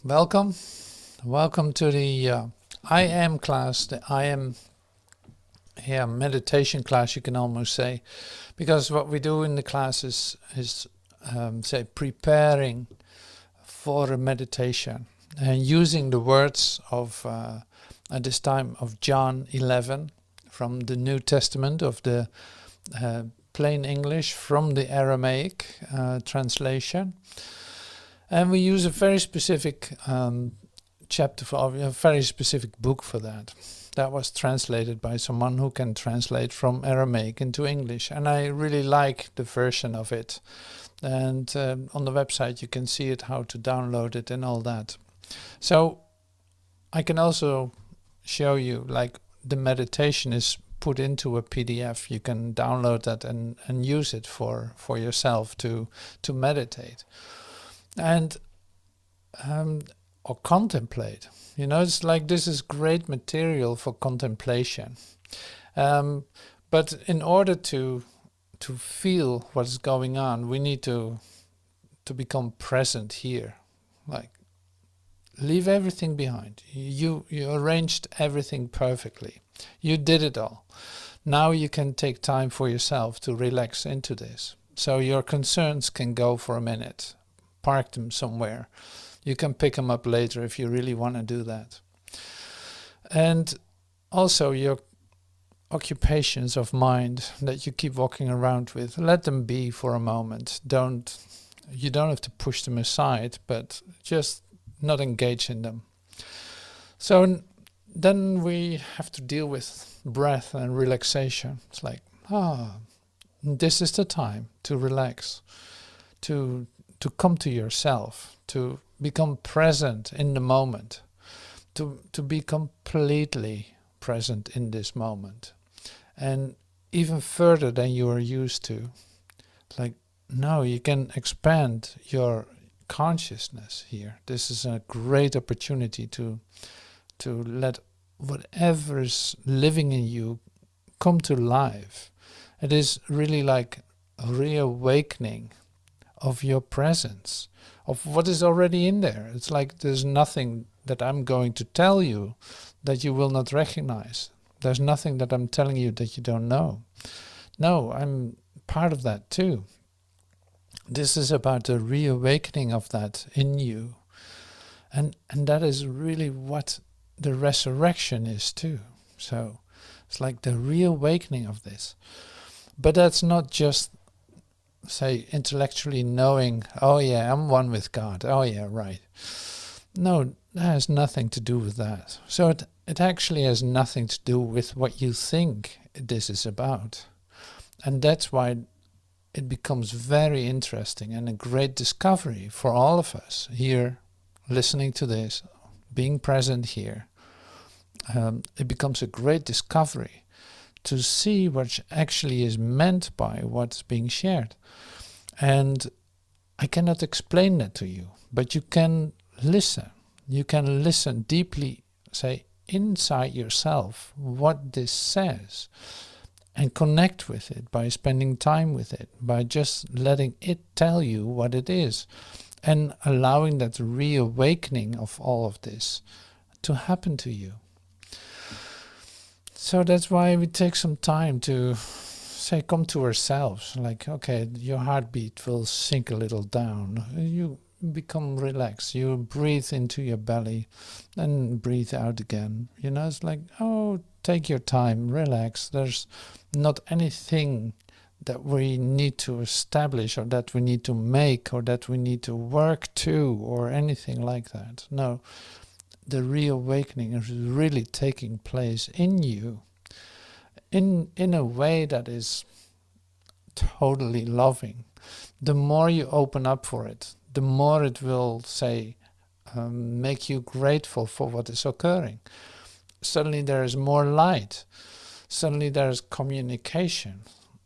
welcome. Welcome to the I Am class, the I Am meditation class, you can almost say. Because what we do in the class is say, preparing for a meditation and using the words of, at this time, of John 11 from the New Testament, of the plain English from the Aramaic translation. And we use a very specific chapter, for a very specific book for that. That was translated by someone who can translate from Aramaic into English. And I really like the version of it. And on the website you can see it, how to download it and all that. So I can also show you, like, the meditation is put into a PDF. You can download that and use it for yourself to meditate. And or contemplate. It's like this is great material for contemplation. But in order to feel what is going on, we need to become present here. Like, leave everything behind. You arranged everything perfectly. You did it all. Now you can take time for yourself to relax into this. So your concerns can go for a minute. Park them somewhere. You can pick them up later if you really want to do that. And also your occupations of mind that you keep walking around with, let them be for a moment. You don't have to push them aside, but just not engage in them. So then we have to deal with breath and relaxation. It's like, this is the time to relax, to come to yourself, to become present in the moment, to be completely present in this moment. And even further than you are used to. Like, now you can expand your consciousness here. This is a great opportunity to let whatever is living in you come to life. It is really like a reawakening of your presence, of what is already in there. It's like there's nothing that I'm going to tell you that you will not recognize. There's nothing that I'm telling you that you don't know. No, I'm part of that too. This is about the reawakening of that in you. And that is really what the resurrection is too. So it's like the reawakening of this. But that's not just, say, intellectually knowing, oh yeah, I'm one with God. Oh yeah, right. No, that has nothing to do with that. So it actually has nothing to do with what you think this is about. And that's why it becomes very interesting and a great discovery for all of us here, listening to this, being present here. It becomes a great discovery to see what actually is meant by what's being shared. And I cannot explain that to you, but you can listen. You can listen deeply, say, inside yourself, what this says, and connect with it by spending time with it, by just letting it tell you what it is, and allowing that reawakening of all of this to happen to you. So that's why we take some time to, say, come to ourselves. Like, okay, your heartbeat will sink a little down. You become relaxed. You breathe into your belly and breathe out again. It's like, take your time, relax. There's not anything that we need to establish or that we need to make or that we need to work to or anything like that. No. The reawakening is really taking place in you in a way that is totally loving. The more you open up for it, the more it will, say, make you grateful for what is occurring. Suddenly there is more light. Suddenly there is communication.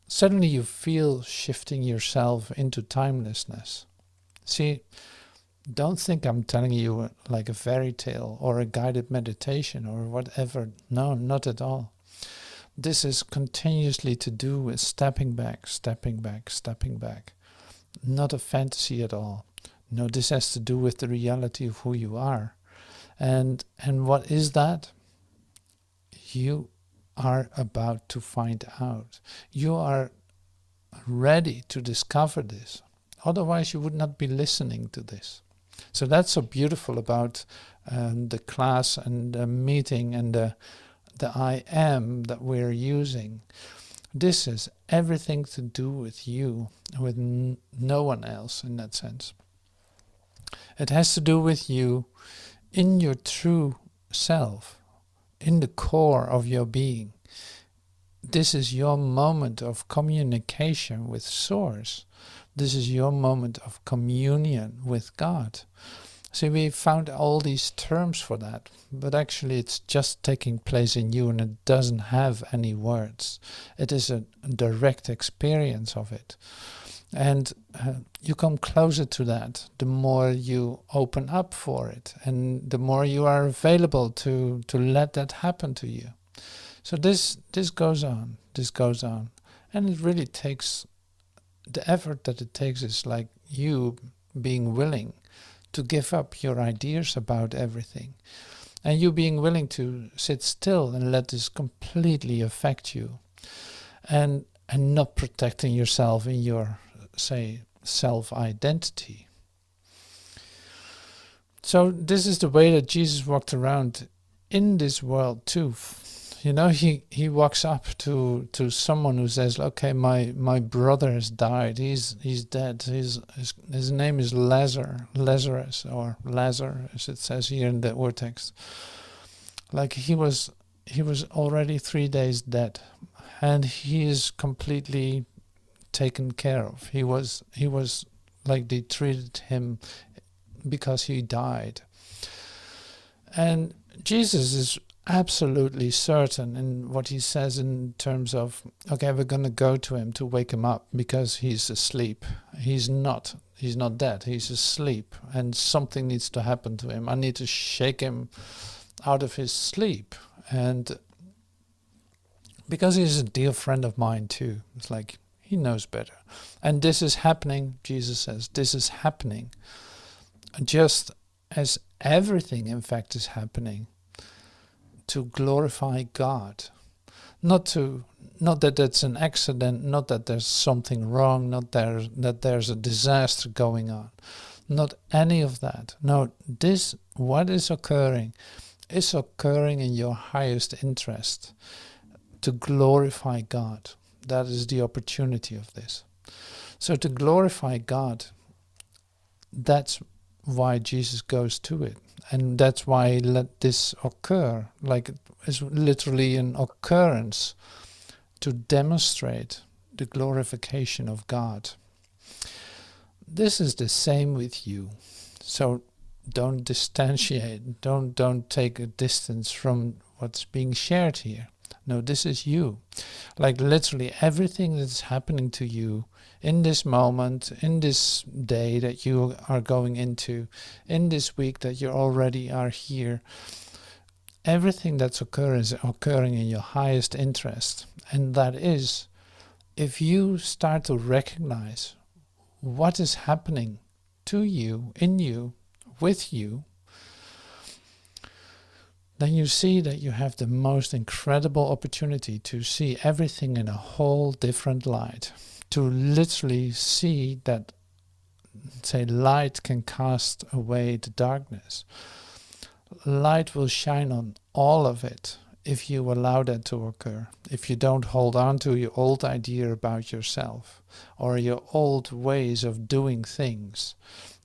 Suddenly you feel shifting yourself into timelessness. See, don't think I'm telling you like a fairy tale or a guided meditation or whatever. No, not at all. This is continuously to do with stepping back, stepping back, stepping back. Not a fantasy at all. No, this has to do with the reality of who you are. And what is that? You are about to find out. You are ready to discover this. Otherwise, you would not be listening to this. So that's so beautiful about the class and the meeting and the I am that we're using. This has everything to do with you, with no one else in that sense. It has to do with you in your true self, in the core of your being. This is your moment of communication with Source. This is your moment of communion with God. See, we found all these terms for that, but actually it's just taking place in you and it doesn't have any words. It is a direct experience of it. And you come closer to that, the more you open up for it and the more you are available to let that happen to you. So this goes on, and it really takes, the effort that it takes is like you being willing to give up your ideas about everything, and you being willing to sit still and let this completely affect you, and not protecting yourself in your, say, self-identity. So this is the way that Jesus walked around in this world too. You know, he walks up to someone who says, okay, my brother has died. He's dead. His name is Lazarus, or Lazar, as it says here in the Ur text. Like he was already 3 days dead, and he is completely taken care of. He was like they treated him because he died. And Jesus is absolutely certain in what he says in terms of, okay, we're going to go to him to wake him up because he's asleep. He's not dead. He's asleep, and something needs to happen to him. I need to shake him out of his sleep. And because he's a dear friend of mine too, it's like he knows better. And this is happening, Jesus says, this is happening just as everything in fact is happening, to glorify God. Not that that's an accident, not that there's something wrong, not that there's a disaster going on. Not any of that. No, this, what is occurring in your highest interest, to glorify God. That is the opportunity of this. So to glorify God, that's why Jesus goes to it. And that's why he let this occur, like it's literally an occurrence to demonstrate the glorification of God. This is the same with you. So don't distantiate, don't take a distance from what's being shared here. No, this is you. Like literally everything that's happening to you in this moment, in this day that you are going into, in this week that you already are here, everything that's occurring in your highest interest. And that is, if you start to recognize what is happening to you, in you, with you, then you see that you have the most incredible opportunity to see everything in a whole different light. To literally see that, say, light can cast away the darkness. Light will shine on all of it if you allow that to occur. If you don't hold on to your old idea about yourself or your old ways of doing things.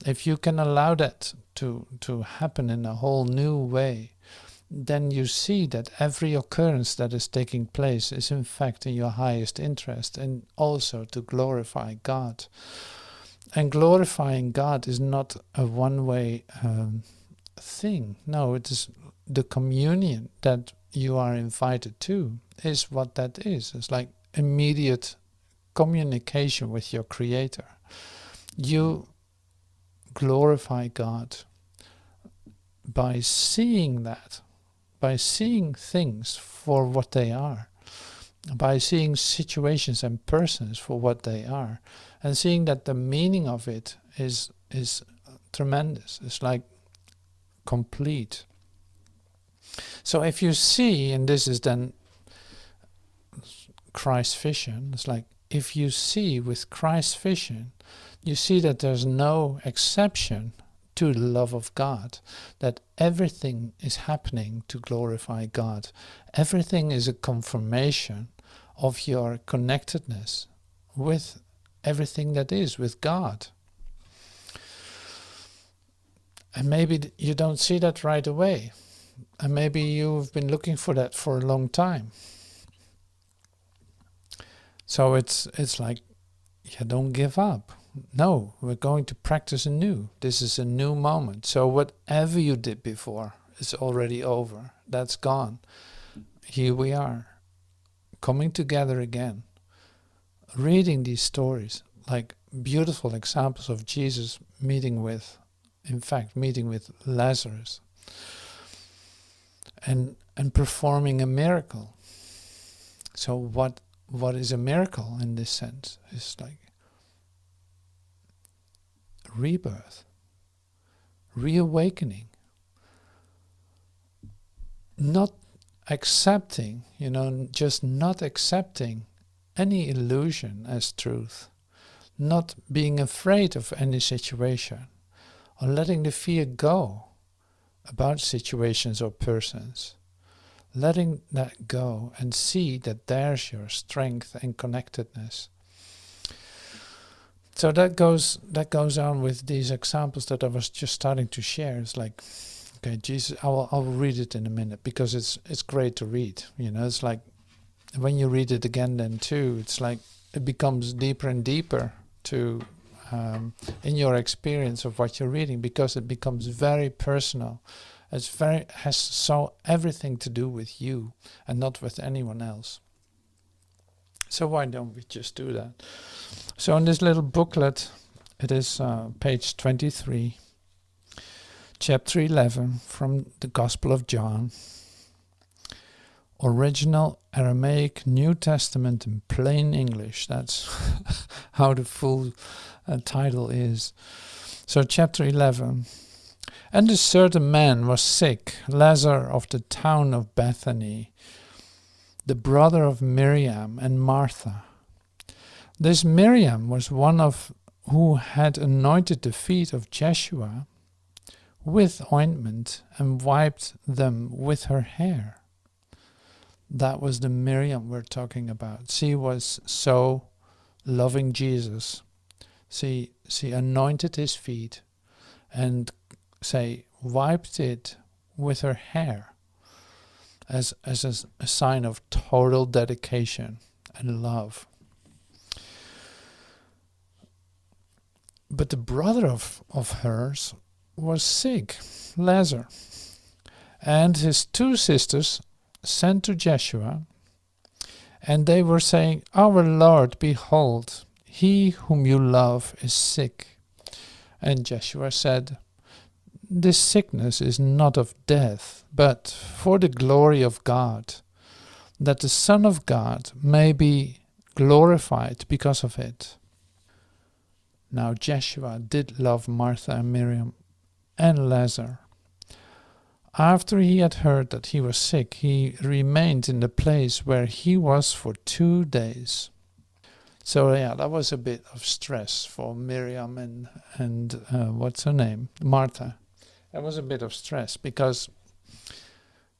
If you can allow that to happen in a whole new way, then you see that every occurrence that is taking place is in fact in your highest interest, and also to glorify God. And glorifying God is not a one-way thing. No, it is the communion that you are invited to is what that is. It's like immediate communication with your Creator. You glorify God by seeing that, by seeing things for what they are, by seeing situations and persons for what they are, and seeing that the meaning of it is tremendous. It's like complete. So if you see, and this is then Christ's vision, it's like if you see with Christ's vision, you see that there's no exception to the love of God, that everything is happening to glorify God. Everything is a confirmation of your connectedness with everything that is, with God. And maybe you don't see that right away. And maybe you've been looking for that for a long time. So it's like, yeah, don't give up. No, we're going to practice anew. This is a new moment. So whatever you did before is already over. That's gone. Here we are, coming together again, reading these stories, like beautiful examples of Jesus meeting with Lazarus and performing a miracle. So what is a miracle in this sense? It's like rebirth, reawakening, not accepting, just not accepting any illusion as truth, not being afraid of any situation, or letting the fear go about situations or persons, letting that go and see that there's your strength and connectedness. So that goes on with these examples that I was just starting to share. It's like, okay, Jesus, I'll read it in a minute because it's great to read. It's like when you read it again, then too, it's like it becomes deeper and deeper to in your experience of what you're reading, because it becomes very personal. Has so everything to do with you and not with anyone else. So why don't we just do that? So in this little booklet, it is page 23, chapter 11 from the Gospel of John. Original Aramaic New Testament in plain English. That's how the full title is. So chapter 11. And a certain man was sick, Lazar of the town of Bethany, the brother of Miriam and Martha. This Miriam was one of who had anointed the feet of Jeshua with ointment and wiped them with her hair. That was the Miriam we're talking about. She was so loving Jesus. She anointed his feet and wiped it with her hair as a sign of total dedication and love. But the brother of hers was sick, Lazar, and his two sisters sent to Jeshua, and they were saying, Our Lord, behold, he whom you love is sick. And Jeshua said, This sickness is not of death, but for the glory of God, that the Son of God may be glorified because of it. Now Jeshua did love Martha and Miriam and Lazar. After he had heard that he was sick, he remained in the place where he was for 2 days. So that was a bit of stress for Miriam and what's her name? Martha. That was a bit of stress because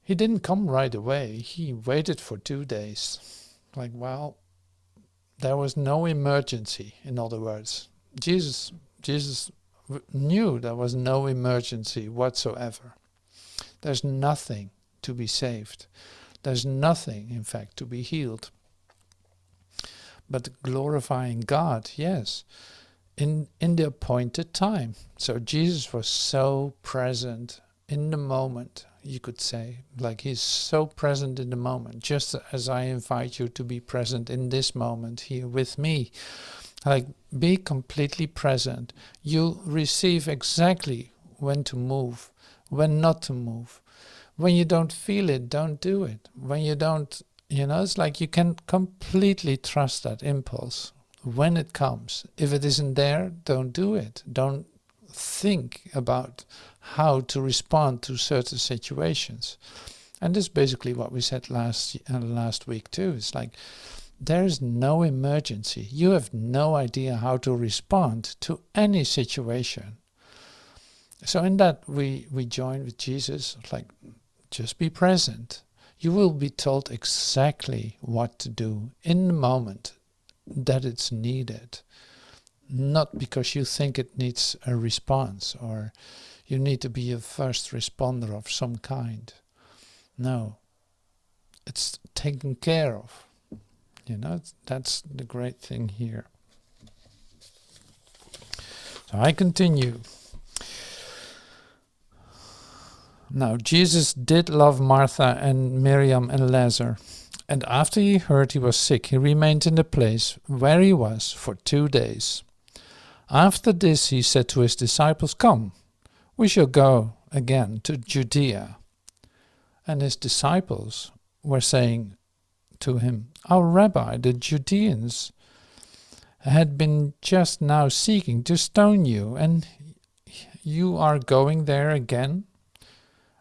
he didn't come right away. He waited for 2 days. There was no emergency, in other words. Jesus knew there was no emergency whatsoever. There's nothing to be saved. There's nothing, in fact, to be healed. But glorifying God, yes, in the appointed time. So Jesus was so present in the moment, you could say. Like he's so present in the moment, just as I invite you to be present in this moment here with me. Like, be completely present. You'll receive exactly when to move, when not to move. When you don't feel it, don't do it. When you don't, it's like you can completely trust that impulse when it comes. If it isn't there, don't do it. Don't think about how to respond to certain situations. And this is basically what we said last week too. It's like, there's no emergency. You have no idea how to respond to any situation. So in that we join with Jesus, like, just be present. You will be told exactly what to do in the moment that it's needed. Not because you think it needs a response or you need to be a first responder of some kind. No, it's taken care of. That's the great thing here. So I continue. Now, Jesus did love Martha and Miriam and Lazarus, and after he heard he was sick, he remained in the place where he was for 2 days. After this he said to his disciples, "Come, we shall go again to Judea." And his disciples were saying to him, "Our Rabbi, the Judeans had been just now seeking to stone you, and you are going there again?"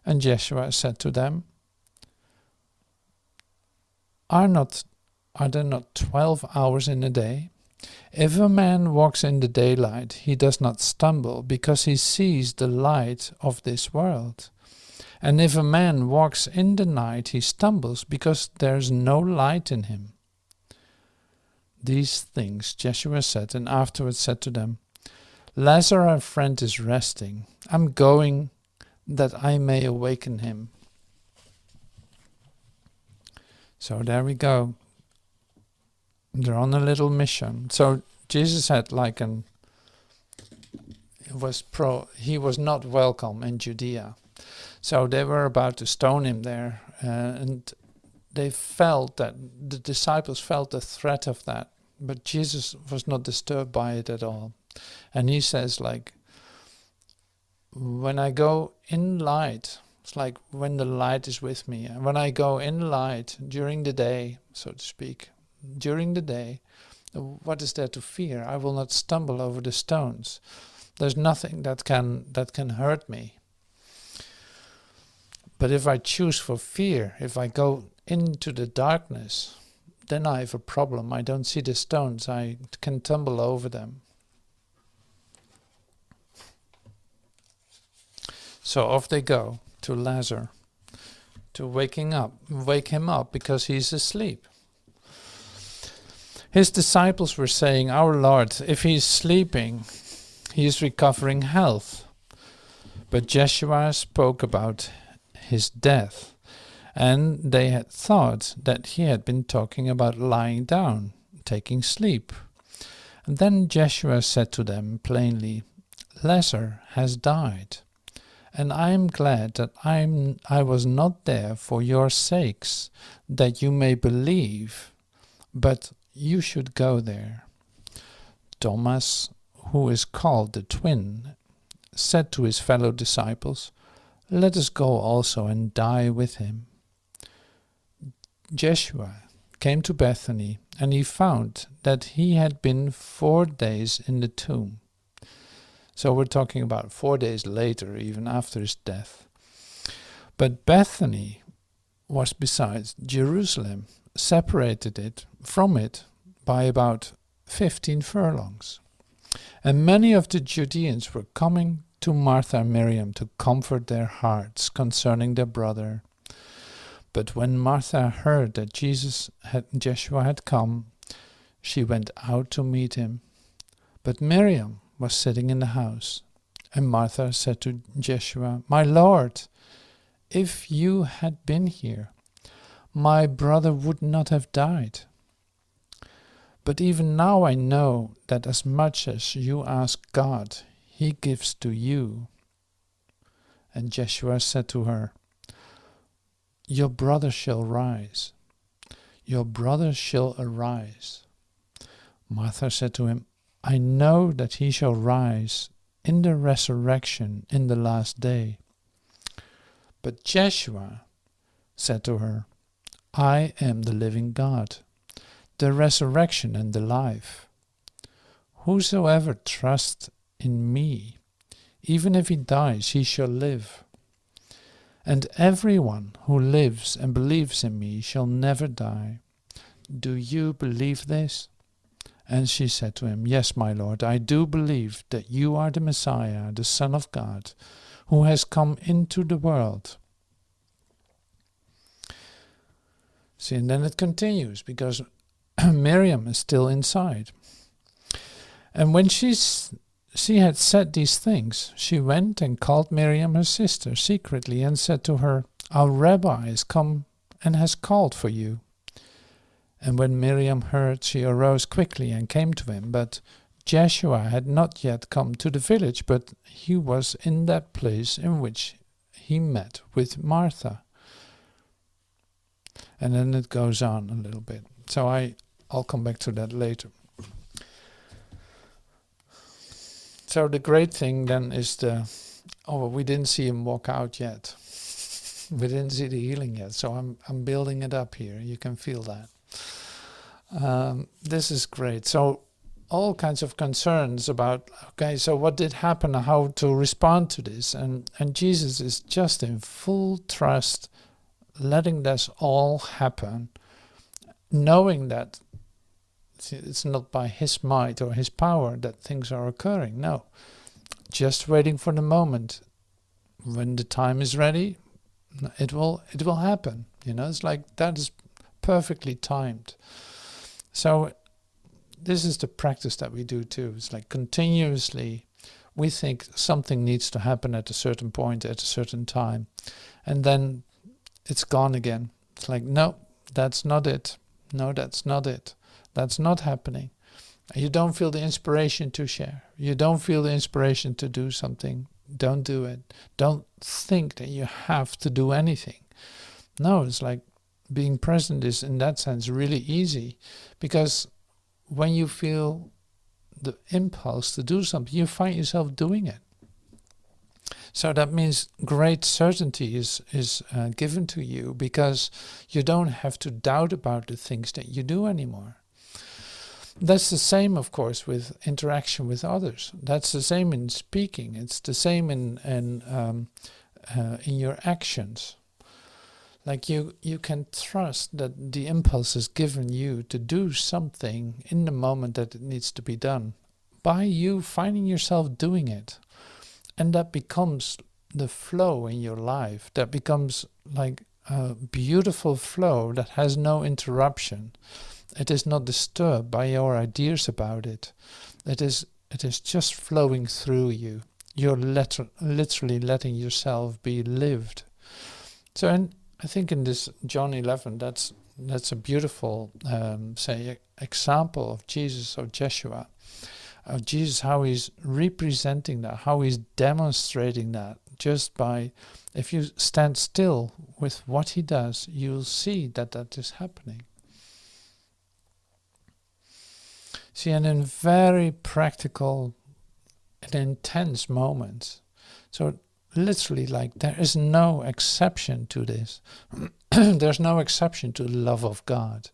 And Yeshua said to them, Are there not 12 hours in a day? If a man walks in the daylight, he does not stumble, because he sees the light of this world. And if a man walks in the night, he stumbles, because there is no light in him. These things Yeshua said, and afterwards said to them, Lazarus, our friend, is resting. I'm going that I may awaken him. So there we go. They're on a little mission. So Jesus had he was not welcome in Judea. So they were about to stone him there, and they felt that, the disciples felt the threat of that, but Jesus was not disturbed by it at all. And he says, when I go in light, it's like when the light is with me, and when I go in light during the day, so to speak, during the day, what is there to fear? I will not stumble over the stones. There's nothing that can hurt me. But if I choose for fear, if I go into the darkness, then I have a problem. I don't see the stones. I can tumble over them. So off they go to Lazarus to wake him up because he's asleep. His disciples were saying, Our Lord, if he is sleeping, he is recovering health. But Yeshua spoke about his death, and they had thought that he had been talking about lying down, taking sleep. And then Yeshua said to them plainly, Lazarus has died, and I am glad that I was not there for your sakes, that you may believe, but you should go there. Thomas, who is called the twin, said to his fellow disciples, Let us go also and die with him. Joshua came to Bethany, and he found that he had been 4 days in the tomb. So we're talking about 4 days later, even after his death. But Bethany was beside Jerusalem, separated from it by about 15 furlongs. And many of the Judeans were coming to Martha and Miriam to comfort their hearts concerning their brother. But when Martha heard that Yeshua had come, she went out to meet him. But Miriam was sitting in the house. And Martha said to Yeshua, My Lord, if you had been here, my brother would not have died. But even now I know that as much as you ask God, he gives to you. And Yeshua said to her, Your brother shall rise. Your brother shall arise. Martha said to him, I know that he shall rise in the resurrection in the last day. But Yeshua said to her, I am the living God, the resurrection and the life. Whosoever trusts in me, even if he dies, he shall live. And everyone who lives and believes in me shall never die. Do you believe this?" And she said to him, "Yes, my Lord, I do believe that you are the Messiah, the Son of God, who has come into the world." See, and then it continues, because Miriam is still inside. "And when she had said these things, she went and called Miriam her sister secretly and said to her, 'Our rabbi is come and has called for you.' And when Miriam heard, she arose quickly and came to him. But Joshua had not yet come to the village, but he was in that place in which he met with Martha." And then it goes on a little bit. So I'll come back to that later. So the great thing then is we didn't see him walk out yet. We didn't see the healing yet. So I'm building it up here. You can feel that. This is great. So all kinds of concerns about, okay, so what did happen, how to respond to this. And Jesus is just in full trust, letting this all happen, knowing that it's not by his might or his power that things are occurring. No, just waiting for the moment. When the time is ready, it will happen. It's like that is perfectly timed. So this is the practice that we do too. It's like continuously we think something needs to happen at a certain point, at a certain time, and then it's gone again. It's like, no, that's not it. No, that's not it. That's not happening. You don't feel the inspiration to share. You don't feel the inspiration to do something. Don't do it. Don't think that you have to do anything. No, it's like being present is in that sense really easy, because when you feel the impulse to do something, you find yourself doing it. So that means great certainty is given to you, because you don't have to doubt about the things that you do anymore. That's the same, of course, with interaction with others. That's the same in speaking. It's the same in your actions. Like you can trust that the impulse is given you to do something in the moment that it needs to be done, by you finding yourself doing it. And that becomes the flow in your life. That becomes like a beautiful flow that has no interruption. It is not disturbed by your ideas about it. It is just flowing through you. You're literally letting yourself be lived. So I think in this John 11, that's a beautiful example of Jesus or Joshua. Of Jesus, how he's representing that, how he's demonstrating that, just by, if you stand still with what he does, you'll see that is happening. See, and in very practical and intense moments, so literally, like, there is no exception to this. There's no exception to the love of God.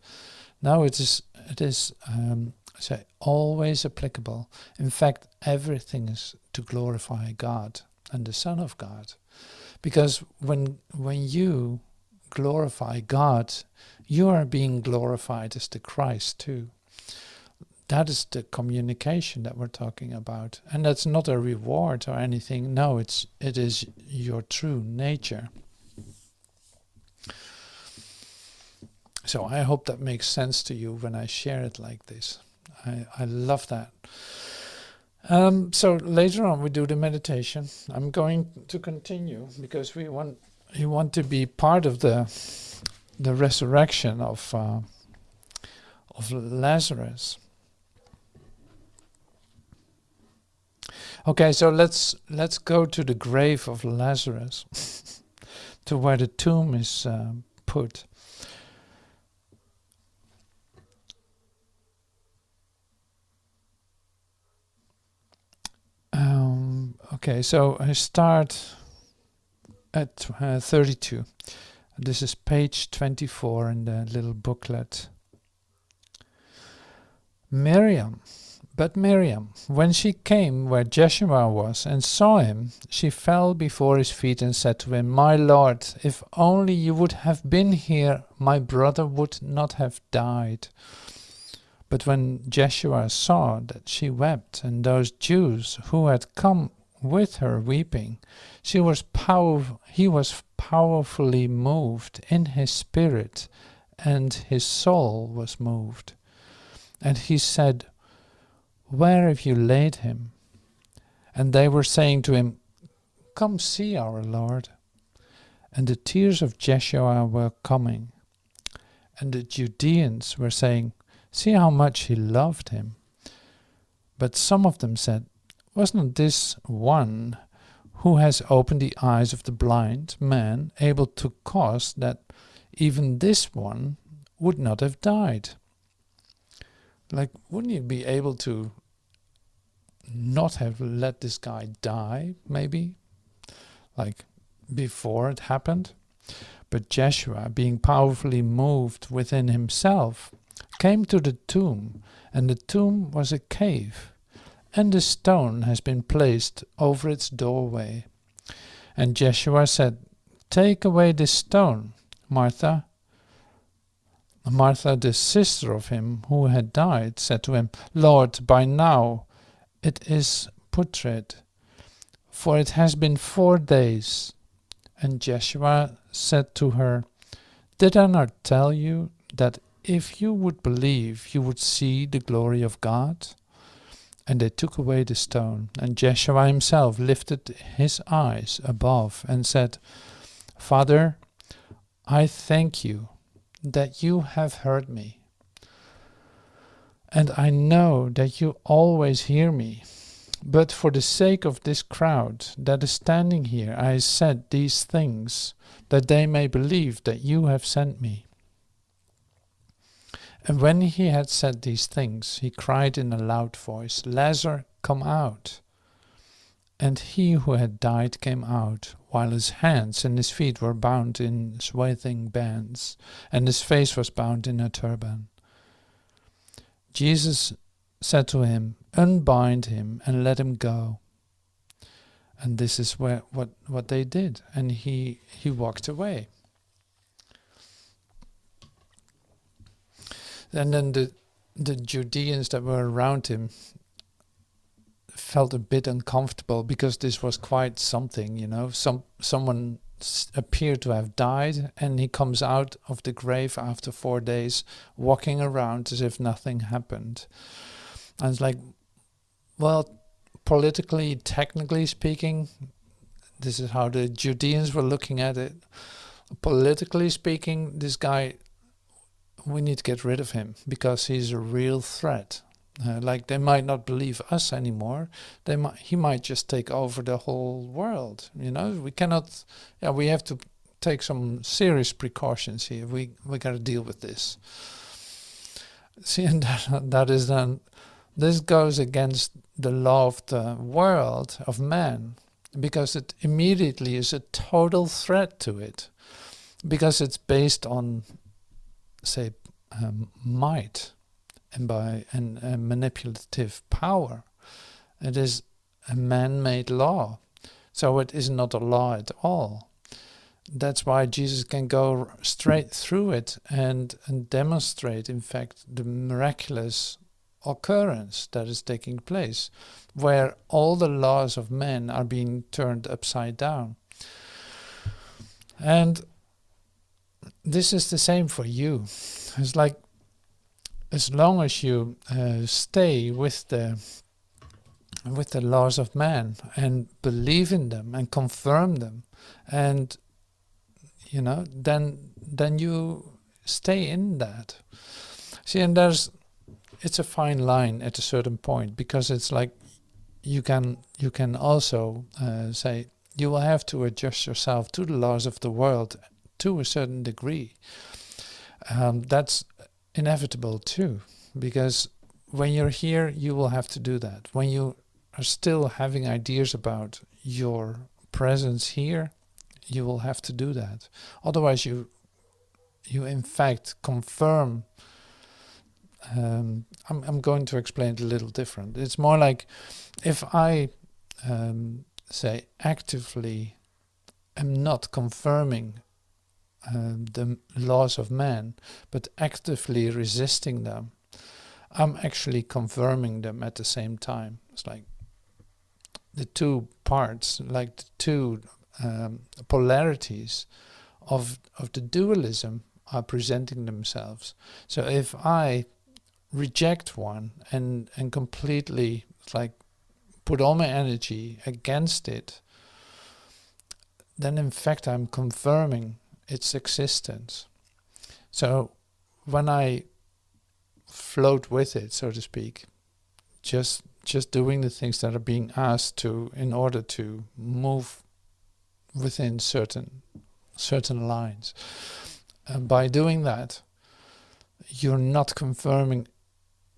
No, it is always applicable. In fact, everything is to glorify God and the Son of God. Because when you glorify God, you are being glorified as the Christ too. That is the communication that we're talking about. And that's not a reward or anything. No, it is your true nature. So I hope that makes sense to you when I share it like this. I love that. So later on we do the meditation. I'm going to continue because we want to be part of the resurrection of Lazarus. Okay, so let's go to the grave of Lazarus, to where the tomb is put. Okay, so I start at 32. This is page 24 in the little booklet. Miriam But Miriam, when she came where Jeshua was and saw him, she fell before his feet and said to him, My Lord, if only you would have been here, my brother would not have died. But when Jeshua saw that she wept, and those Jews who had come with her weeping, he was powerfully moved in his spirit, and his soul was moved. And he said, Where have you laid him? And they were saying to him, Come see our Lord. And the tears of Jeshua were coming. And the Judeans were saying, See how much he loved him. But some of them said, Was not this one who has opened the eyes of the blind man able to cause that even this one would not have died? Like, wouldn't you be able to not have let this guy die, maybe? Like, before it happened? But Jeshua, being powerfully moved within himself, came to the tomb, and the tomb was a cave, and a stone has been placed over its doorway. And Jeshua said, Take away this stone, Martha. Martha, the sister of him who had died, said to him, Lord, by now it is putrid, for it has been 4 days. And Jeshua said to her, Did I not tell you that if you would believe, you would see the glory of God? And they took away the stone. And Jeshua himself lifted his eyes above and said, Father, I thank you that you have heard me. And I know that you always hear me. But for the sake of this crowd that is standing here, I said these things, that they may believe that you have sent me. And when he had said these things, he cried in a loud voice, Lazarus, come out. And he who had died came out, while his hands and his feet were bound in swathing bands, and his face was bound in a turban. Jesus said to him, Unbind him and let him go. And this is what they did. And he walked away. And then the Judeans that were around him felt a bit uncomfortable, because this was quite something, someone appeared to have died, and he comes out of the grave after 4 days, walking around as if nothing happened. And it's like, well, politically, technically speaking, this is how the Judeans were looking at it. Politically speaking, this guy, we need to get rid of him, because he's a real threat. Like, they might not believe us anymore. He might just take over the whole world. We cannot. Yeah, we have to take some serious precautions here. We got to deal with this. See, and that is then. This goes against the law of the world, of man, because it immediately is a total threat to it, because it's based on, say, might and manipulative power. It is a man-made law, so it is not a law at all. That's why Jesus can go straight through it and demonstrate, in fact, the miraculous occurrence that is taking place, where all the laws of men are being turned upside down. And this is the same for you. It's like, as long as you stay with the laws of man and believe in them and confirm them, and then you stay in that. See, and it's a fine line at a certain point, because it's like you can also say you will have to adjust yourself to the laws of the world to a certain degree. That's inevitable too, because when you're here, you will have to do that. When you are still having ideas about your presence here, you will have to do that. Otherwise, you in fact confirm I'm going to explain it a little different. It's more like if I say actively am not confirming the laws of man, but actively resisting them, I'm actually confirming them at the same time. It's like the two parts, like the two polarities of the dualism are presenting themselves. So if I reject one and completely like put all my energy against it, then in fact I'm confirming its existence. So when I float with it, so to speak, just doing the things that are being asked to in order to move within certain lines, and by doing that, you're not confirming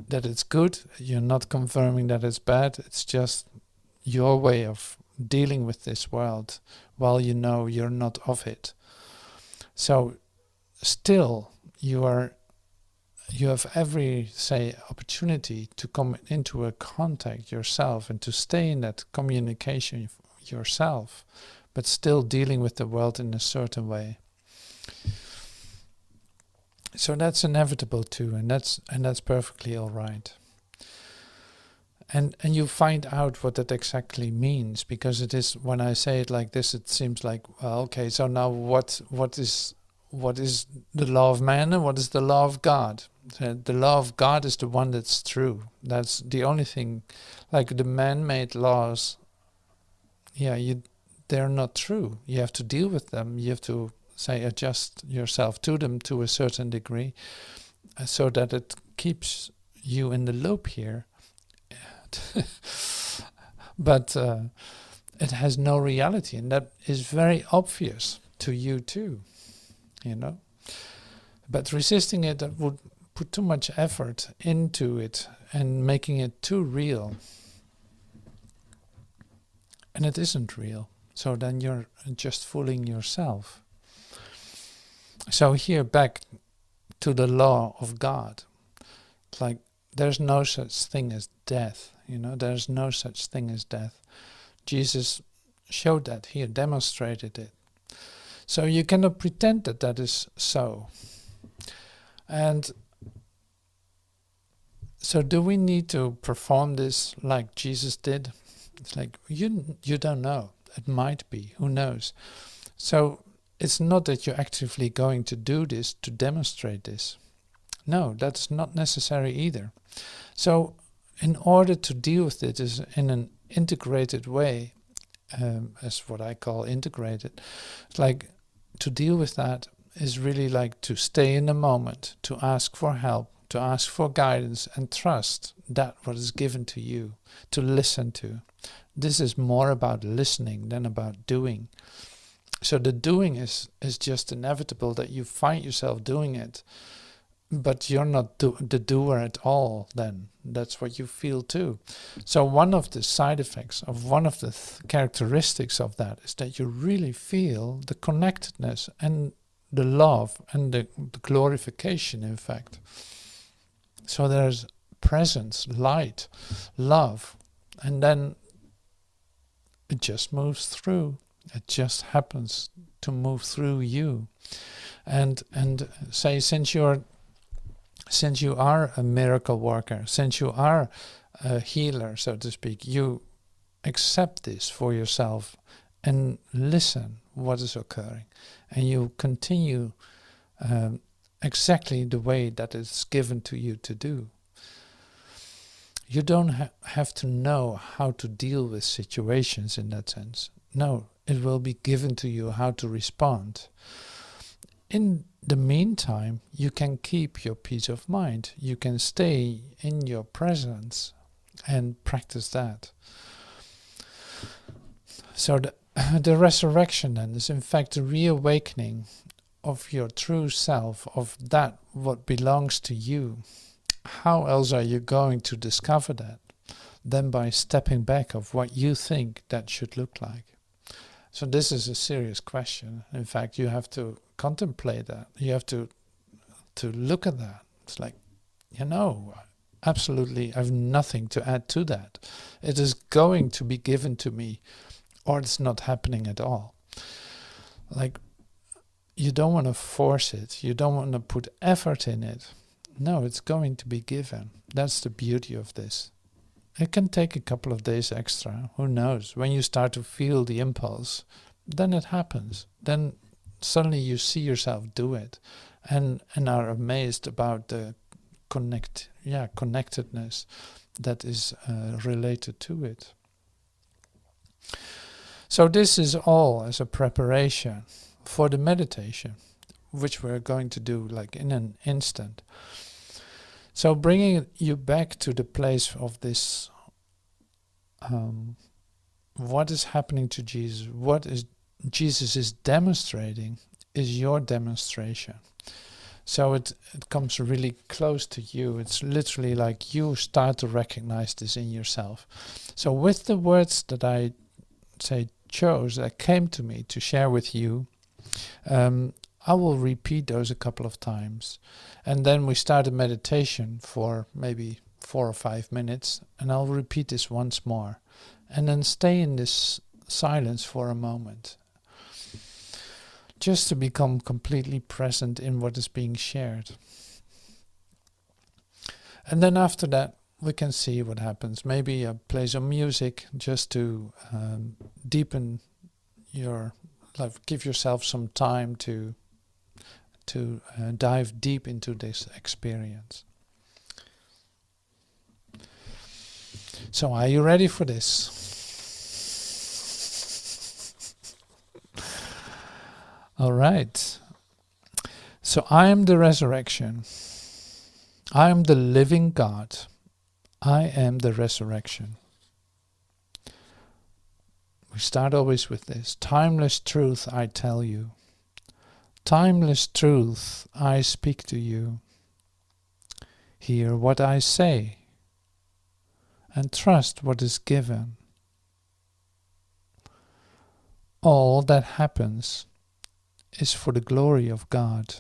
that it's good, you're not confirming that it's bad, it's just your way of dealing with this world while you know you're not of it. So still you have every, say, opportunity to come into a contact yourself and to stay in that communication yourself, but still dealing with the world in a certain way. So that's inevitable too, and that's perfectly all right. And you find out what that exactly means, because it is, when I say it like this, it seems like, well, okay, so now what is the law of man and what is the law of God? The law of God is the one that's true. That's the only thing. Like the man-made laws, they're not true. You have to deal with them. You have to, say, adjust yourself to them to a certain degree, so that it keeps you in the loop here. But it has no reality, and that is very obvious to you too, But resisting it would put too much effort into it and making it too real. And it isn't real. So then you're just fooling yourself. So here, back to the law of God. It's like there's no such thing as death. There's no such thing as death. Jesus showed that here, demonstrated it. So you cannot pretend that that is so. And so do we need to perform this like Jesus did? It's like, you don't know. It might be, who knows? So it's not that you're actively going to do this to demonstrate this. No, that's not necessary either. So in order to deal with it is in an integrated way, as what I call integrated, it's like to deal with that is really like to stay in the moment, to ask for help, to ask for guidance, and trust that what is given to you, to listen to. This is more about listening than about doing. So the doing is just inevitable, that you find yourself doing it, but you're not the doer at all then. That's what you feel too. So one of the side effects of one of the characteristics of that is that you really feel the connectedness and the love and the glorification, in fact. So there's presence, light, love, and then it just moves through. It just happens to move through you. And say, since you are a miracle worker, since you are a healer, so to speak, you accept this for yourself and listen what is occurring, and you continue exactly the way that it's given to you to do. You don't have to know how to deal with situations in that sense. No, it will be given to you how to respond. In the meantime, you can keep your peace of mind. You can stay in your presence and practice that. So the resurrection then is in fact the reawakening of your true self, of that what belongs to you. How else are you going to discover that than by stepping back of what you think that should look like? So this is a serious question. In fact, you have to contemplate that. You have to look at that. It's like, Absolutely, I have nothing to add to that. It is going to be given to me, or it's not happening at all. Like, you don't want to force it. You don't want to put effort in it. No, it's going to be given. That's the beauty of this. It can take a couple of days extra. Who knows? When you start to feel the impulse, then it happens. Then suddenly you see yourself do it, and are amazed about the connectedness that is related to it. So this is all as a preparation for the meditation, which we're going to do like in an instant. So bringing you back to the place of this, what is happening to Jesus, what is Jesus is demonstrating, is your demonstration. So it comes really close to you. It's literally like you start to recognize this in yourself. So with the words that I chose, that came to me to share with you, I will repeat those a couple of times. And then we start a meditation for maybe 4 or 5 minutes. And I'll repeat this once more. And then stay in this silence for a moment, just to become completely present in what is being shared. And then after that, we can see what happens. Maybe play some music just to deepen your life, give yourself some time to dive deep into this experience. So are you ready for this? All right. So I am the resurrection. I am the living God. I am the resurrection. We start always with this. Timeless truth I tell you. Timeless truth I speak to you. Hear what I say and trust what is given. All that happens is for the glory of God,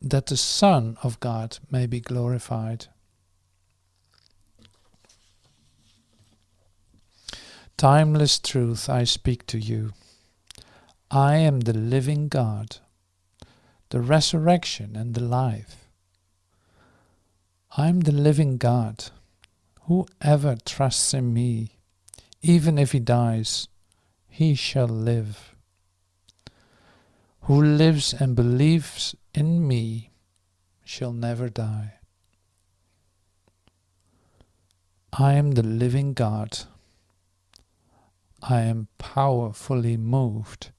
that the Son of God may be glorified. Timeless truth I speak to you. I am the living God, the resurrection and the life. I am the living God. Whoever trusts in me, even if he dies, he shall live. Who lives and believes in me shall never die. I am the living God. I am powerfully moved.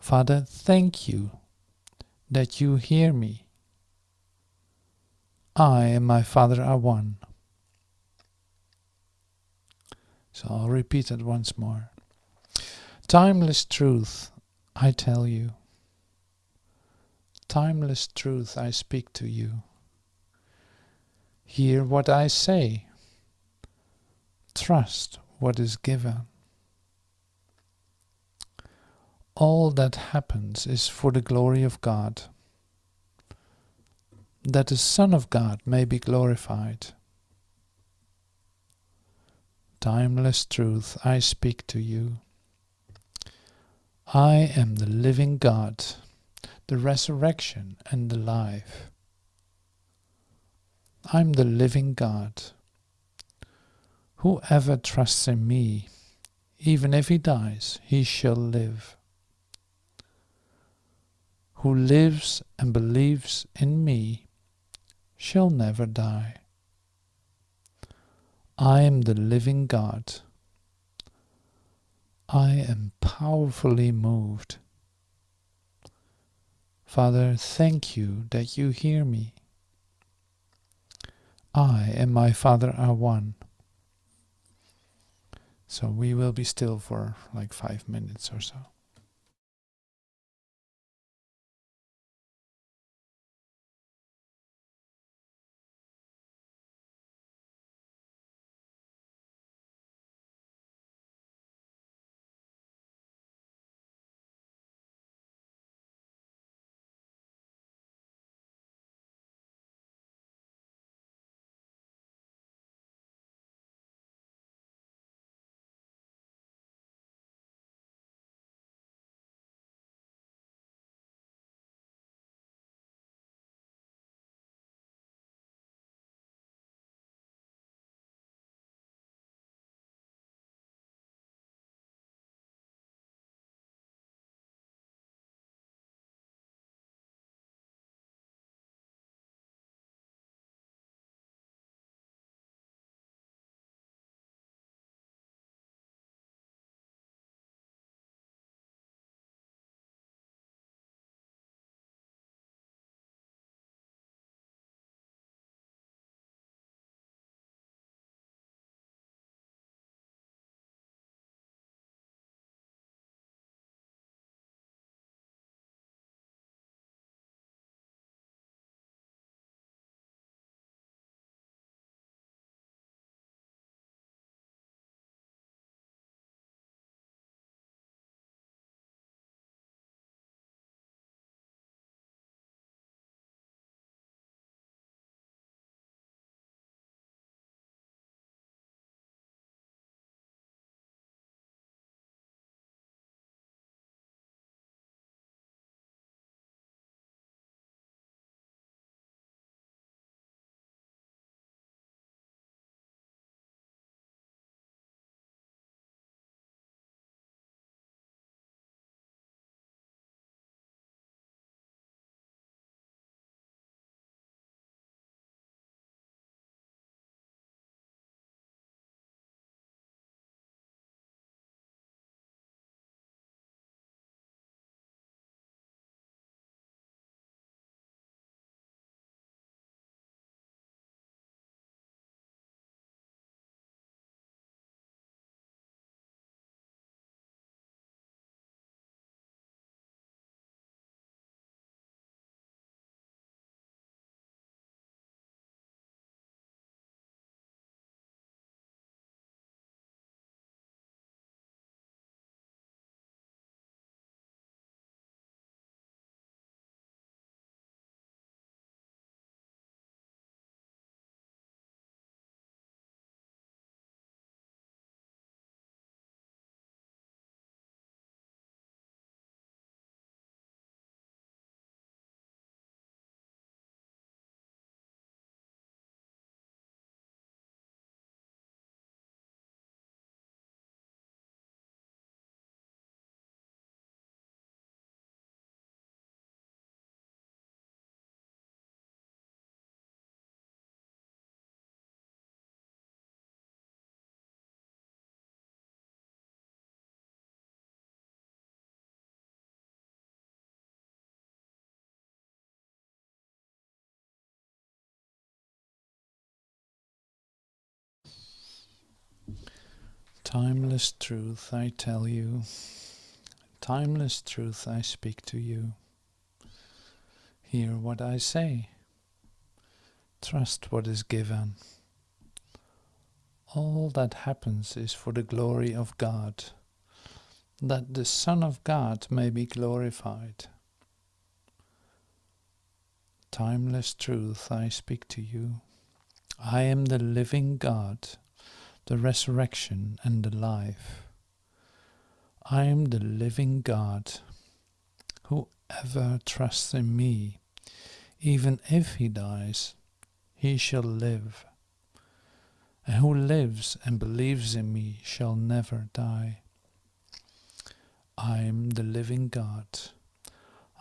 Father, thank you that you hear me. I and my Father are one. So I'll repeat it once more. Timeless truth, I tell you. Timeless truth I speak to you. Hear what I say. Trust what is given. All that happens is for the glory of God, that the Son of God may be glorified. Timeless truth I speak to you. I am the living God, the resurrection and the life. I'm the living God. Whoever trusts in me, even if he dies, he shall live. Who lives and believes in me shall never die. I am the living God. I am powerfully moved. Father, thank you that you hear me. I and my Father are one. So we will be still for like 5 minutes or so. Timeless truth I tell you, timeless truth I speak to you. Hear what I say, trust what is given. All that happens is for the glory of God, that the Son of God may be glorified. Timeless truth I speak to you. I am the living God, the resurrection and the life. I am the living God. Whoever trusts in me, even if he dies, he shall live. And who lives and believes in me shall never die. I am the living God.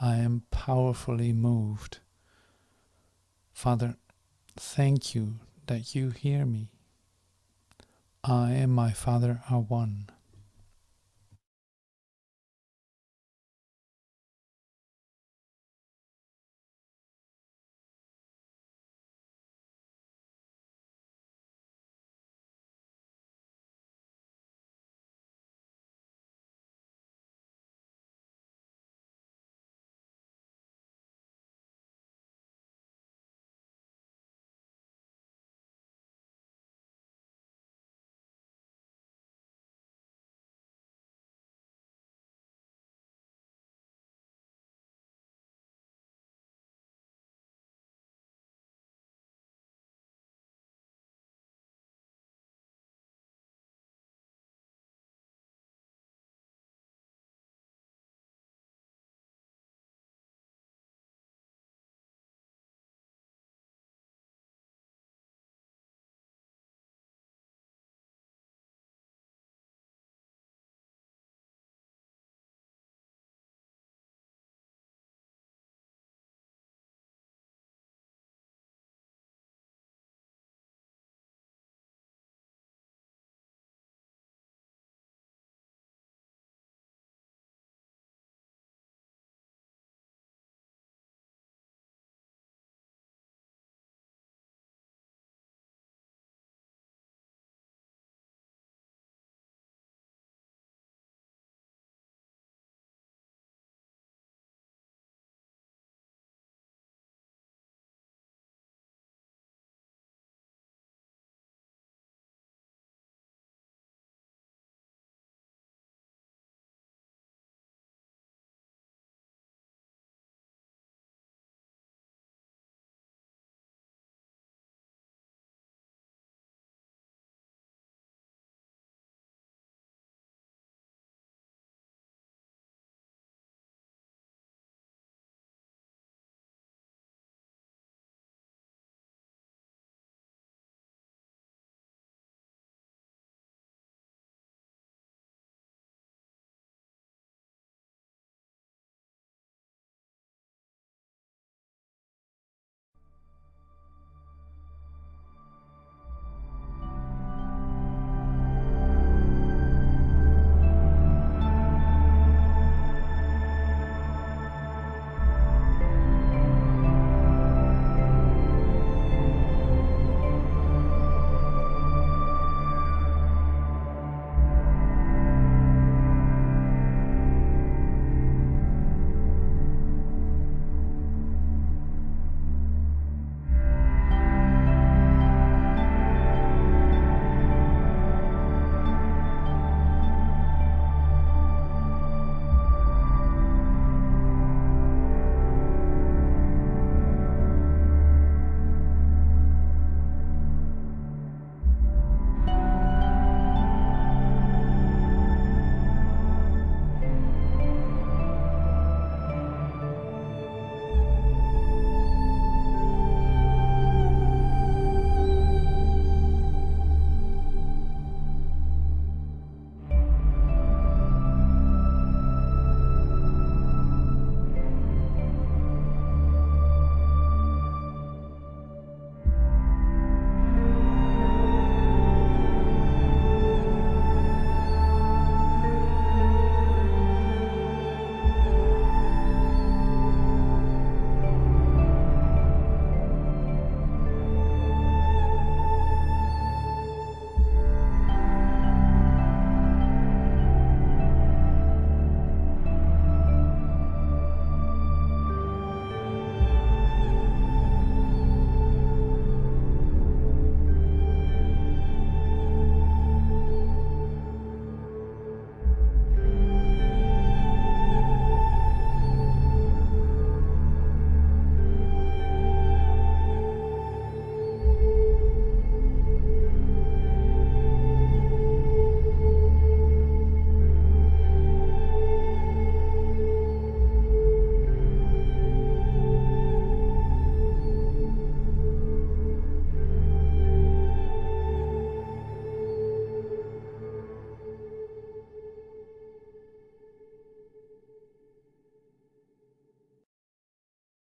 I am powerfully moved. Father, thank you that you hear me. I and my Father are one.